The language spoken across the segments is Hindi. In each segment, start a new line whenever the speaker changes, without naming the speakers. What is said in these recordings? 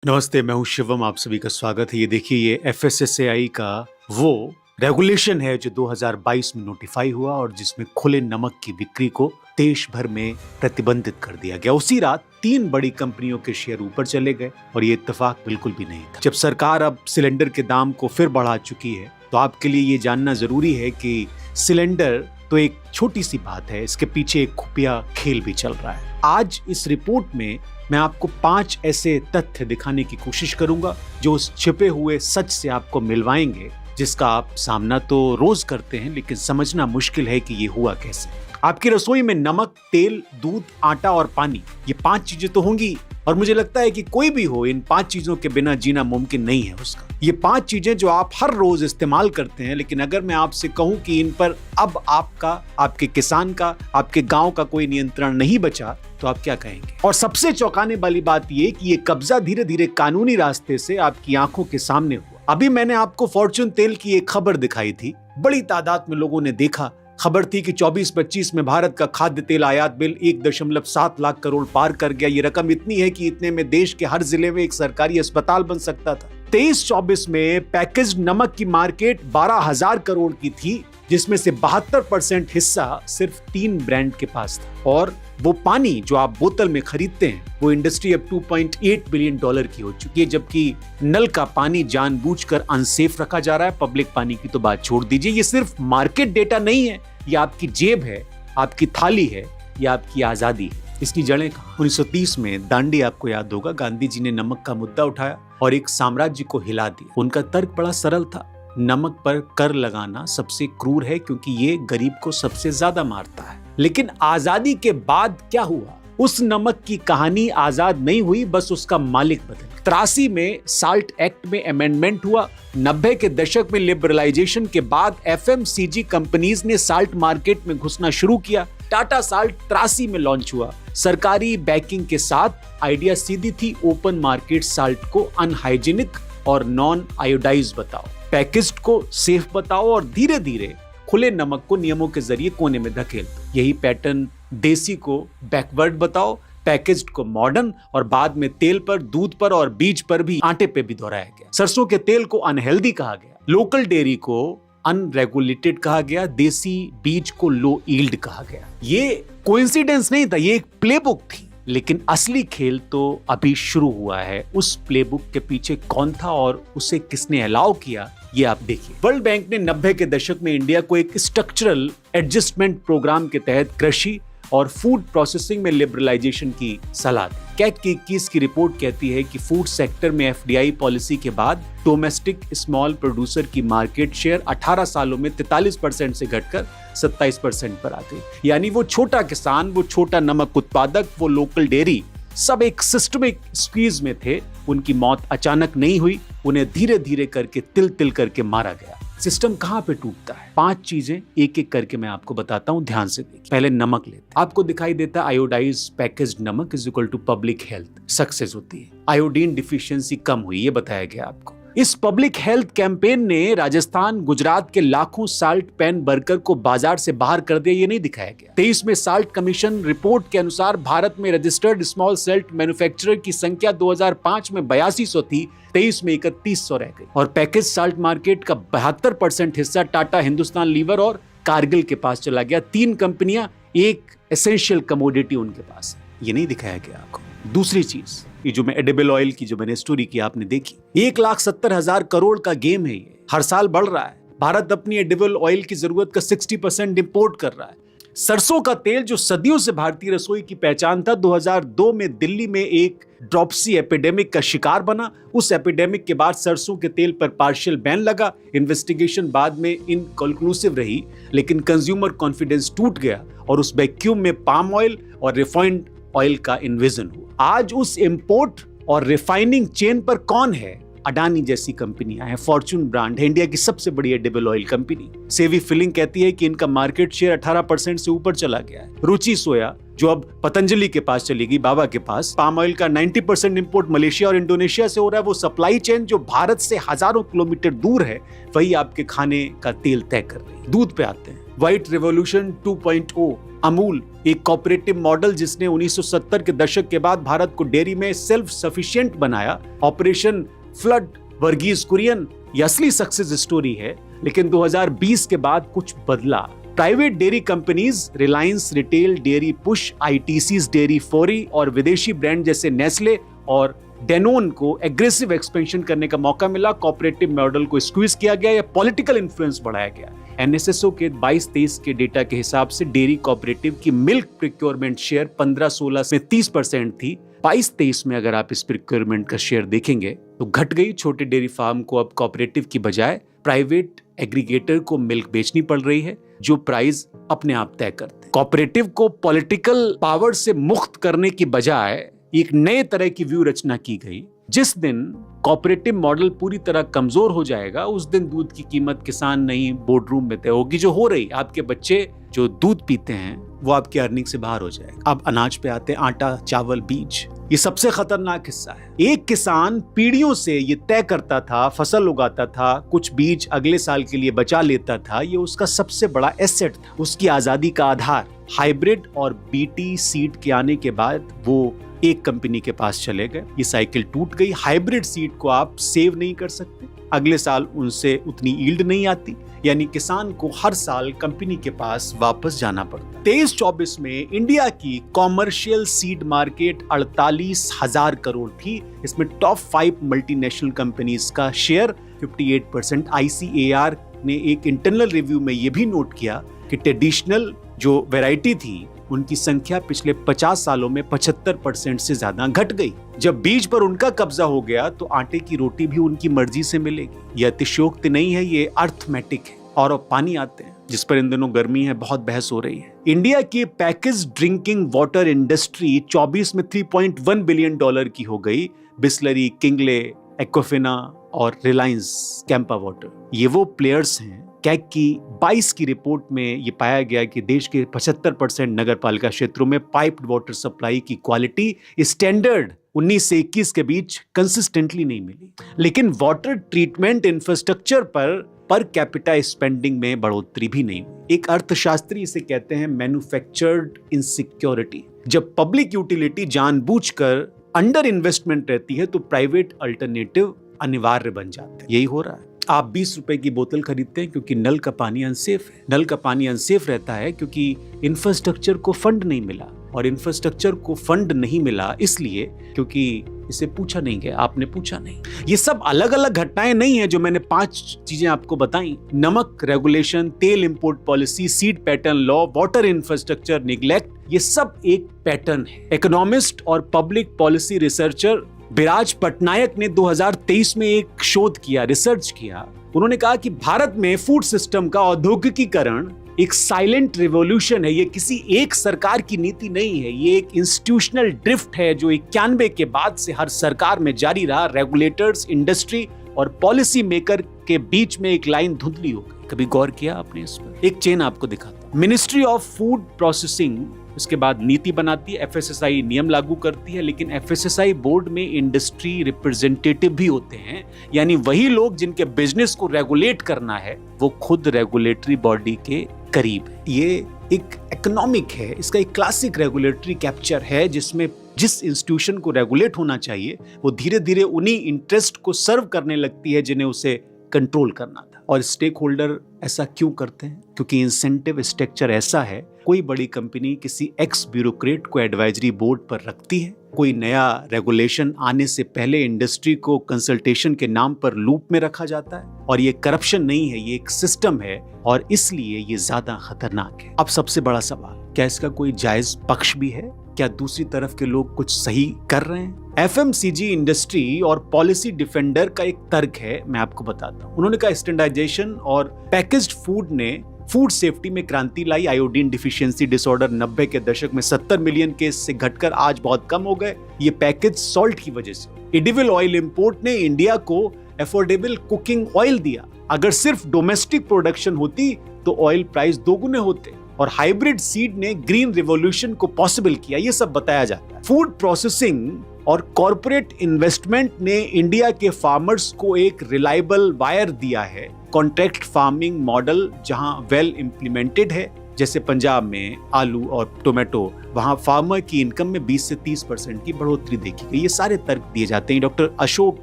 नमस्ते, मैं हूं शिवम। आप सभी का स्वागत है। ये देखिए, ये एफएसएसएआई का वो रेगुलेशन है जो 2022 में नोटिफाई हुआ और जिसमें खुले नमक की बिक्री को देश भर में प्रतिबंधित कर दिया गया। उसी रात 3 बड़ी कंपनियों के शेयर ऊपर चले गए और ये इत्तेफाक बिल्कुल भी नहीं था। जब सरकार अब सिलेंडर के दाम को फिर बढ़ा चुकी है तो आपके लिए ये जानना जरूरी है कि सिलेंडर तो एक छोटी सी बात है, इसके पीछे एक खुफिया खेल भी चल रहा है। आज इस रिपोर्ट में मैं आपको 5 ऐसे तथ्य दिखाने की कोशिश करूंगा जो उस छिपे हुए सच से आपको मिलवाएंगे, जिसका आप सामना तो रोज करते हैं लेकिन समझना मुश्किल है कि ये हुआ कैसे। आपकी रसोई में नमक, तेल, दूध, आटा और पानी, ये 5 चीजें तो होंगी और मुझे लगता है कि कोई भी हो, इन 5 चीजों के बिना जीना मुमकिन नहीं है उसका। ये 5 चीजें जो आप हर रोज इस्तेमाल करते हैं, लेकिन अगर मैं आपसे कहूं कि इन पर अब आपका, आपके किसान का, आपके गांव का कोई नियंत्रण नहीं बचा, तो आप क्या कहेंगे? और सबसे चौंकाने वाली बात ये कि ये कब्जा धीरे धीरे कानूनी रास्ते से आपकी आंखों के सामने हुआ। अभी मैंने आपको फॉर्च्यून तेल की एक खबर दिखाई थी, बड़ी तादाद में लोगों ने देखा। खबर थी कि 24-25 में भारत का खाद्य तेल आयात बिल 1.7 लाख करोड़ पार कर गया। ये रकम इतनी है कि इतने में देश के हर जिले में एक सरकारी अस्पताल बन सकता था। 23-24 में पैकेज्ड नमक की मार्केट 12,000 करोड़ की थी, जिसमें से 72% हिस्सा सिर्फ 3 ब्रांड के पास था। और वो पानी जो आप बोतल में खरीदते हैं, वो इंडस्ट्री अब $2.8 बिलियन की हो चुकी है, जबकि नल का पानी जानबूझकर अनसेफ रखा जा रहा है। पब्लिक पानी की तो बात छोड़ दीजिए। ये सिर्फ मार्केट डेटा नहीं है, ये आपकी जेब है, आपकी थाली है, या आपकी आजादी है। इसकी जड़ें कहां? 1930 में दांडी, आपको याद होगा, गांधी जी ने नमक का मुद्दा उठाया और एक साम्राज्य को हिला दिया। उनका तर्क बड़ा सरल था, नमक पर कर लगाना सबसे क्रूर है क्योंकि ये गरीब को सबसे ज्यादा मारता है। लेकिन आजादी के बाद क्या हुआ? उस नमक की कहानी आजाद नहीं हुई, बस उसका मालिक बदल। 83 में साल्ट एक्ट में अमेंडमेंट हुआ। 90 के दशक में लिबरलाइजेशन के बाद एफएमसीजी कंपनीज ने साल्ट मार्केट में घुसना शुरू किया। टाटा साल्ट 83 में लॉन्च हुआ सरकारी बैकिंग के साथ। आइडिया सीधी थी, ओपन मार्केट साल्ट को अनहाइजीनिक और नॉन आयोडाइज बताओ, पैकेज्ड को सेफ बताओ और धीरे धीरे खुले नमक को नियमों के जरिए कोने में धकेल दो। यही पैटर्न देसी को बैकवर्ड बताओ, पैकेज्ड को मॉडर्न और बाद में तेल पर, दूध पर और बीज पर भी, आटे पे भी दोहराया गया। सरसों के तेल को अनहेल्दी कहा गया, लोकल डेयरी को अनरेगुलेटेड कहा गया, देसी बीज को लो यील्ड कहा गया। ये कोइंसिडेंस नहीं था, ये एक प्लेबुक थी। लेकिन असली खेल तो अभी शुरू हुआ है। उस प्लेबुक के पीछे कौन था और उसे किसने अलाउ किया, ये आप देखिए। वर्ल्ड बैंक ने 90 के दशक में इंडिया को एक स्ट्रक्चरल एडजस्टमेंट प्रोग्राम के तहत कृषि और फूड प्रोसेसिंग में लिबरलाइजेशन की सलाह दी। कैट की 21 की रिपोर्ट कहती है कि फूड सेक्टर में एफडीआई पॉलिसी के बाद डोमेस्टिक स्मॉल प्रोड्यूसर की मार्केट शेयर 18 सालों में 43% से घटकर 27% पर आ गई। यानी वो छोटा किसान, वो छोटा नमक उत्पादक, वो लोकल डेयरी, सब एक सिस्टमिक स्क्वीज में थे। उनकी मौत अचानक नहीं हुई, उन्हें धीरे धीरे करके, तिल तिल करके मारा गया। सिस्टम कहां पे टूटता है? 5 चीजें एक एक करके मैं आपको बताता हूं, ध्यान से देखिए। पहले नमक लेते हैं। आपको दिखाई देता है आयोडाइज पैकेज्ड नमक is equal to public health success होती है। आयोडीन डिफिशियंसी कम हुई, ये बताया गया आपको। इस पब्लिक हेल्थ कैंपेन ने राजस्थान, गुजरात के लाखों साल्ट पैन वर्कर को बाजार से बाहर कर दिया, ये नहीं दिखाया गया। 23 में साल्ट कमीशन रिपोर्ट के अनुसार भारत में रजिस्टर्ड स्मॉल साल्ट मैन्युफैक्चरर की संख्या 2005 में 8200 थी, 23 में 3100 रह गई। और पैकेज साल्ट मार्केट का 72% हिस्सा टाटा, हिंदुस्तान लीवर और कारगिल के पास चला गया। 3 कंपनियां, एक एसेंशियल कमोडिटी उनके पास है, ये नहीं दिखाया गया आपको। दूसरी चीज, ये जो मैं एडिबल ऑयल की जो मैंने स्टोरी की आपने देखी, 1,70,000 करोड़ का गेम है ये, हर साल बढ़ रहा है। भारत अपनी एडिबल ऑयल की जरूरत का 60% इंपोर्ट कर रहा है। सरसों का तेल जो सदियों से भारतीय रसोई की पहचान था, 2002 में दिल्ली में एक ड्रॉपसी एपिडेमिक का शिकार बना। उस एपिडेमिक के बाद सरसों के तेल पर पार्शियल बैन लगा। इन्वेस्टिगेशन बाद में इनकंक्लूसिव रही, लेकिन कंज्यूमर कॉन्फिडेंस टूट गया और उस वैक्यूम में पाम ऑयल और रिफाइंड ऑयल का इन्वेजन हुआ। आज उस इंपोर्ट और रिफाइनिंग चेन पर कौन है? अडानी जैसी कंपनियां हैं। फॉर्च्यून ब्रांड है इंडिया की सबसे बड़ी एडिबल ऑयल कंपनी। सेवी फिलिंग कहती है कि इनका मार्केट शेयर 18% से ऊपर चला गया है। रुचि सोया जो अब पतंजलि के पास चली गई, बाबा के पास। पाम ऑयल का 90% इंपोर्ट मलेशिया और इंडोनेशिया से हो रहा है। वो सप्लाई चेन जो भारत से हजारों किलोमीटर दूर है, वही आपके खाने का तेल तय कर रही है। दूध पे आते हैं, व्हाइट रेवोल्यूशन 2.0, अमूल, एक कोऑपरेटिव मॉडल जिसने 1970 के दशक के बाद भारत को डेयरी में सेल्फ सफिशिएंट बनाया। ऑपरेशन फ्लड, वर्गीज कुरियन, ये असली सक्सेस स्टोरी है। लेकिन 2020 के बाद कुछ बदला। Private dairy companies Reliance retail dairy push, ITC's dairy foray और विदेशी ब्रांड जैसे नेस्ले और डेनोन को एग्रेसिव एक्सपेंशन करने का मौका मिला। कोऑपरेटिव मॉडल को स्क्वीज किया गया या पॉलिटिकल इन्फ्लुएंस बढ़ाया गया। एनएसएसओ के 22-23 के डेटा के हिसाब से डेयरी कोऑपरेटिव की मिल्क प्रोक्योरमेंट शेयर 15-16 में 30% थी। 22-23 में अगर आप इस प्रोक्योरमेंट का शेयर देखेंगे तो घट गई। छोटे डेयरी फार्म को अब कोऑपरेटिव की बजाय प्राइवेट एग्रीगेटर को मिल्क बेचनी पड़ रही है, जो प्राइस अपने आप तय करते हैं। कोऑपरेटिव को पॉलिटिकल पावर से मुक्त करने की बजाय एक नए तरह की व्यू रचना की गई। जिस दिन कोऑपरेटिव मॉडल पूरी तरह कमजोर हो जाएगा, उस दिन दूध की कीमत किसान नहीं बोर्ड रूम में तय होगी, जो हो रही। आपके बच्चे जो दूध पीते हैं वो आपकी अर्निंग से बाहर हो जाएगा। अब अनाज पे आते हैं, आटा, चावल, बीज। ये सबसे खतरनाक हिस्सा है। एक किसान पीढ़ियों से ये तय करता था, फसल उगाता था, कुछ बीज अगले साल के लिए बचा लेता था। ये उसका सबसे बड़ा एसेट था, उसकी आजादी का आधार। हाइब्रिड और बीटी सीड के आने के बाद वो एक कंपनी के पास चले गए। ये साइकिल टूट गई। हाइब्रिड सीड को आप सेव नहीं कर सकते, अगले साल उनसे उतनी यील्ड नहीं आती, यानी किसान को हर साल कंपनी के पास वापस जाना पड़ता। 23-24 में इंडिया की कॉमर्शियल सीड मार्केट 48,000 करोड़ थी। इसमें टॉप 5 मल्टीनेशनल कंपनीज का शेयर 58%। आईसीएआर ने एक इंटरनल रिव्यू में यह भी नोट किया कि ट्रेडिशनल जो वैरायटी थी उनकी संख्या पिछले 50 सालों में 75% से ज्यादा घट गई। जब बीज पर उनका कब्जा हो गया तो आटे की रोटी भी उनकी मर्जी से मिलेगी। यह अतिशयोक्ति नहीं है, ये अर्थमेटिक है। और अब पानी आते हैं, जिस पर इन दिनों गर्मी है, बहुत बहस हो रही है। इंडिया की पैकेज ड्रिंकिंग वाटर इंडस्ट्री 24 में $3.1 बिलियन की हो गई। बिस्लरी, किंगले, एक्वाफिना और रिलायंस कैंपा वाटर, ये वो प्लेयर्स हैं। कैग की 22 की रिपोर्ट में ये पाया गया कि देश के 75% नगर पालिका क्षेत्रों में पाइप्ड वाटर सप्लाई की क्वालिटी स्टैंडर्ड 19 से 21 के बीच कंसिस्टेंटली नहीं मिली। लेकिन water treatment infrastructure per capita spending में बढ़ोतरी भी नहीं हुई। एक अर्थशास्त्री इसे कहते हैं मैन्युफैक्चर्ड इनसिक्योरिटी। जब पब्लिक यूटिलिटी जानबूझकर अंडर इन्वेस्टमेंट रहती है तो प्राइवेट अल्टरनेटिव अनिवार्य बन जाते हैं। यही हो रहा है। आप 20 रुपए की बोतल खरीदते हैं क्योंकि नल का पानी अनसेफ है। नल का पानी अनसेफ रहता है क्योंकि इंफ्रास्ट्रक्चर को फंड नहीं मिला, और इंफ्रास्ट्रक्चर को फंड नहीं मिला इसलिए क्योंकि इसे पूछा नहीं गया, आपने पूछा नहीं। ये सब अलग अलग घटनाएं नहीं है जो मैंने 5 चीजें आपको बताई। नमक रेगुलेशन, तेल import policy, seed pattern law, water infrastructure neglect, ये सब एक पैटर्न है। इकोनॉमिस्ट और पब्लिक पॉलिसी रिसर्चर बिराज पटनायक ने 2023 में एक शोध किया, रिसर्च किया। उन्होंने कहा कि भारत में फूड सिस्टम का औद्योगिकीकरण एक साइलेंट रिवॉल्यूशन है। ये किसी एक सरकार की नीति नहीं है, ये एक इंस्टीट्यूशनल ड्रिफ्ट है जो 91 के बाद से हर सरकार में जारी रहा। रेगुलेटर्स, इंडस्ट्री और पॉलिसी मेकर के बीच में एक लाइन धुंधली हो गई। कभी गौर किया आपने इस पर? एक चेन आपको दिखाता हूं। मिनिस्ट्री ऑफ फूड प्रोसेसिंग उसके बाद नीति बनाती है, एफएसएसआई नियम लागू करती है, लेकिन एफएसएसआई बोर्ड में इंडस्ट्री रिप्रेजेंटेटिव भी होते हैं, यानी वही लोग जिनके बिजनेस को रेगुलेट करना है वो खुद रेगुलेटरी बॉडी के करीब है। ये एक इकोनॉमिक है, इसका एक क्लासिक रेगुलेटरी कैप्चर है जिसमें जिस इंस्टीट्यूशन को रेगुलेट होना चाहिए वो धीरे धीरे उन्हीं इंटरेस्ट को सर्व करने लगती है जिन्हें उसे कंट्रोल करना था। और स्टेक होल्डर ऐसा क्यों करते हैं? क्योंकि इंसेंटिव स्ट्रक्चर ऐसा है, कोई बड़ी कंपनी किसी एक्स ब्यूरोक्रेट को एडवाइजरी बोर्ड पर रखती है, कोई नया रेगुलेशन आने से पहले इंडस्ट्री को कंसल्टेशन के नाम पर लूप में रखा जाता है। और ये करप्शन नहीं है, ये एक सिस्टम है और इसलिए ये ज्यादा खतरनाक है। अब सबसे बड़ा सवाल, क्या इसका कोई जायज पक्ष भी है? क्या दूसरी तरफ के लोग कुछ सही कर रहे हैं? एफएमसीजी इंडस्ट्री और पॉलिसी डिफेंडर का एक तर्क है, मैं आपको बताता हूं। उन्होंने कहा स्टैंडर्डाइजेशन और पैकेज्ड फूड ने फूड सेफ्टी में क्रांति लाई। आयोडीन डिफिशियंसी डिसऑर्डर 90 के दशक में 70 मिलियन केस से घटकर आज बहुत कम हो गए, ये पैकेज सॉल्ट की वजह से। एडिबल ऑयल इंपोर्ट ने इंडिया को अफोर्डेबल कुकिंग ऑयल दिया। अगर सिर्फ डोमेस्टिक प्रोडक्शन होती तो ऑयल प्राइस दोगुने होते। और हाइब्रिड सीड ने ग्रीन रिवॉल्यूशन को पॉसिबल किया, ये सब बताया जाता है। फूड प्रोसेसिंग और कॉर्पोरेट इन्वेस्टमेंट ने इंडिया के फार्मर्स को एक रिलायबल वायर दिया है। कॉन्ट्रैक्ट फार्मिंग मॉडल जहां वेल इंप्लीमेंटेड है, जैसे पंजाब में आलू और टोमेटो, वहां फार्मर की इनकम में 20 से 30% की बढ़ोतरी देखी गई। ये सारे तर्क दिए जाते हैं। डॉक्टर अशोक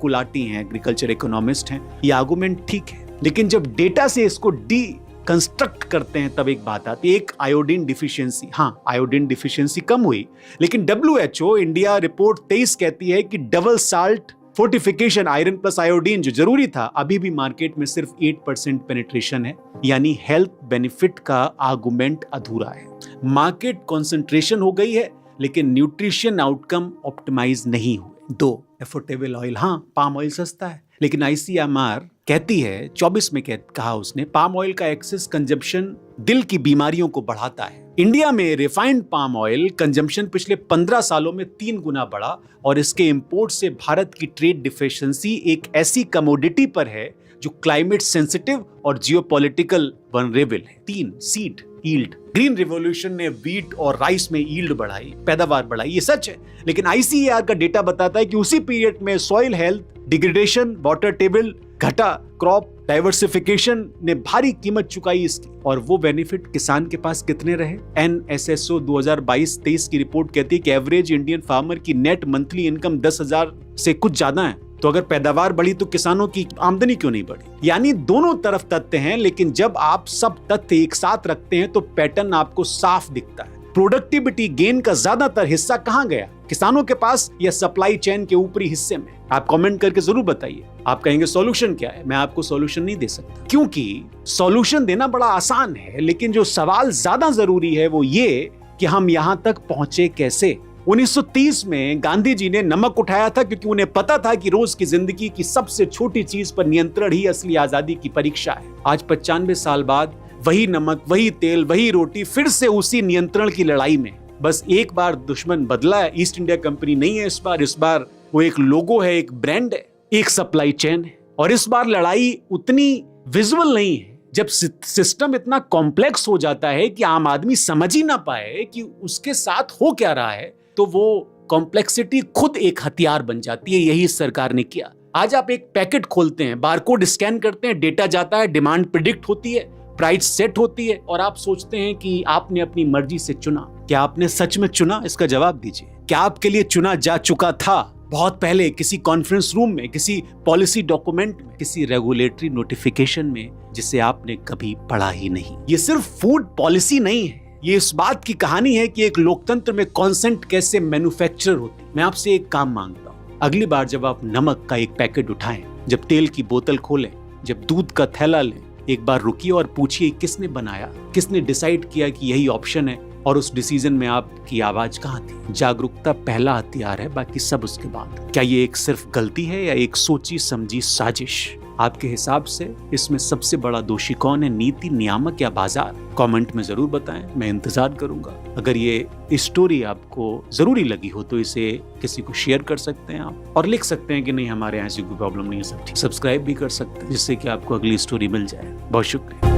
गुलाटी हैं, एग्रीकल्चर इकोनॉमिस्ट हैं। ये आर्गुमेंट ठीक है, लेकिन जब डेटा से इसको कंस्ट्रक्ट करते हैं तब एक बात आती है, एक आयोडीन डिफिशियंसी। हाँ, आयोडीन डिफिशियंसी कम हुई, लेकिन WHO इंडिया रिपोर्ट 23 कहती है कि double salt fortification iron plus iodine जो जरूरी था, अभी भी मार्केट में सिर्फ 8% पेनिट्रेशन है, यानी हेल्थ बेनिफिट का आर्गुमेंट अधूरा है। मार्केट कॉन्सेंट्रेशन हो गई है, लेकिन न्यूट्रिशन आउटकम ऑप्टिमाइज नहीं हुए। 2, एफोर्डेबल ऑयल। हाँ, पाम ऑयल सस्ता है, लेकिन ICMR कहती है 24 में कहा उसने, पाम ऑयल का एक्सेस कंजम्पशन दिल की बीमारियों को बढ़ाता है। इंडिया में रिफाइंड पाम ऑयल कंजम्पशन पिछले 15 सालों में 3 गुना बढ़ा, और इसके इंपोर्ट से भारत की ट्रेड डिफिशिएंसी एक ऐसी कमोडिटी पर है जो क्लाइमेट सेंसिटिव और जियोपॉलिटिकल वनरेबल है। 3, सीड यील्ड। ग्रीन रिवॉल्यूशन ने व्हीट और राइस में यील्ड बढ़ाई, पैदावार बढ़ाई, ये सच है, लेकिन ICAR का डेटा बताता है कि उसी पीरियड में soil health degradation, water table घटा, क्रॉप डाइवर्सिफिकेशन ने भारी कीमत चुकाई इसकी, और वो बेनिफिट किसान के पास कितने रहे? NSSO 2022-23 की रिपोर्ट कहती है कि एवरेज इंडियन फार्मर की नेट मंथली इनकम 10,000 से कुछ ज्यादा है। तो अगर पैदावार बढ़ी तो किसानों की आमदनी क्यों नहीं बढ़ी? यानी दोनों तरफ तथ्य हैं, लेकिन जब आप सब तथ्य एक साथ रखते हैं तो पैटर्न आपको साफ दिखता है। प्रोडक्टिविटी गेन का ज्यादातर हिस्सा कहां गया? किसानों के पास या सप्लाई चेन के ऊपरी हिस्से में? आप कमेंट करके जरूर बताइए। आप कहेंगे सॉल्यूशन क्या है? मैं आपको सॉल्यूशन नहीं दे सकता, क्योंकि सॉल्यूशन देना बड़ा आसान है, लेकिन जो सवाल ज्यादा जरूरी है वो ये कि हम यहां तक पहुंचे कैसे। 1930 में गांधी जी ने नमक उठाया था, क्योंकि उन्हें पता था कि रोज की जिंदगी की सबसे छोटी चीज पर नियंत्रण ही असली आजादी की परीक्षा है। आज 95 साल बाद वही नमक, वही तेल, वही रोटी, फिर से उसी नियंत्रण की लड़ाई में। बस एक बार दुश्मन बदला है, ईस्ट इंडिया कंपनी नहीं है इस बार वो एक लोगो है, एक ब्रांड है, एक सप्लाई चेन है। और इस बार लड़ाई उतनी विजुअल नहीं है। जब सिस्टम इतना कॉम्प्लेक्स हो जाता है कि आम आदमी समझ ही ना पाए कि उसके साथ हो क्या रहा है, तो वो कॉम्प्लेक्सिटी खुद एक हथियार बन जाती है। यही सरकार ने किया। आज आप एक पैकेट खोलते हैं, बारकोड स्कैन करते हैं, डेटा जाता है, डिमांड प्रिडिक्ट होती है, प्राइस सेट होती है, और आप सोचते हैं कि आपने अपनी मर्जी से चुना। क्या आपने सच में चुना? इसका जवाब दीजिए। क्या आपके लिए चुना जा चुका था बहुत पहले, किसी कॉन्फ्रेंस रूम में, किसी पॉलिसी डॉक्यूमेंट में, किसी रेगुलेटरी नोटिफिकेशन में, जिसे आपने कभी पढ़ा ही नहीं? ये सिर्फ फूड पॉलिसी नहीं है, ये इस बात की कहानी है कि एक लोकतंत्र में कॉन्सेंट कैसे मैन्युफैक्चर होती है। मैं आपसे एक काम मांगता हूँ, अगली बार जब आप नमक का एक पैकेट उठाएं, जब तेल की बोतल खोलें, जब दूध का थैला लें, एक बार रुकिए और पूछिए किसने बनाया, किसने डिसाइड किया कि यही ऑप्शन है, और उस डिसीजन में आपकी आवाज कहाँ थी? जागरूकता पहला हथियार है, बाकी सब उसके बाद। क्या ये एक सिर्फ गलती है या एक सोची समझी साजिश? आपके हिसाब से इसमें सबसे बड़ा दोषी कौन है? नीति, नियामक या बाजार? कमेंट में जरूर बताएं, मैं इंतजार करूंगा। अगर ये स्टोरी आपको जरूरी लगी हो तो इसे किसी को शेयर कर सकते हैं आप, और लिख सकते हैं कि नहीं हमारे यहाँ ऐसी कोई प्रॉब्लम नहीं है, सब ठीक। सब्सक्राइब भी कर सकते हैं, जिससे कि आपको अगली स्टोरी मिल जाए। बहुत शुक्रिया।